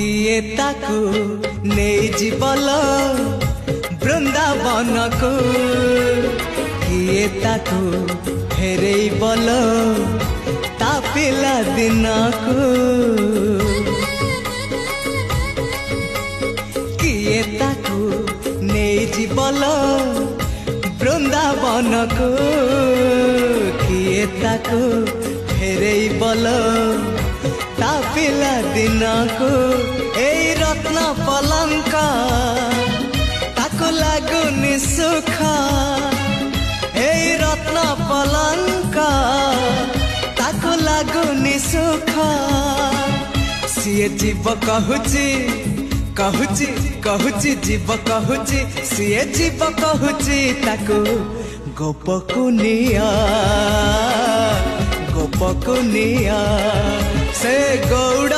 किए ताकू नहीं जीवल वृंदावन को किए ताकू फेरे बल ता पिला दिन को किए ताकू नहीं जीवल वृंदावन को किए ताकू फेरे बल ता पिला दिन को ए रत्न पलंक ताको लागुनी सुख ए रत्न पलंक ताको लागुनी सुख सीए जीव कहूची कहूची कहूची जीव कहूची सीए जीव कहूची ताको गोपकुनिया गोपकुनिया से गौड़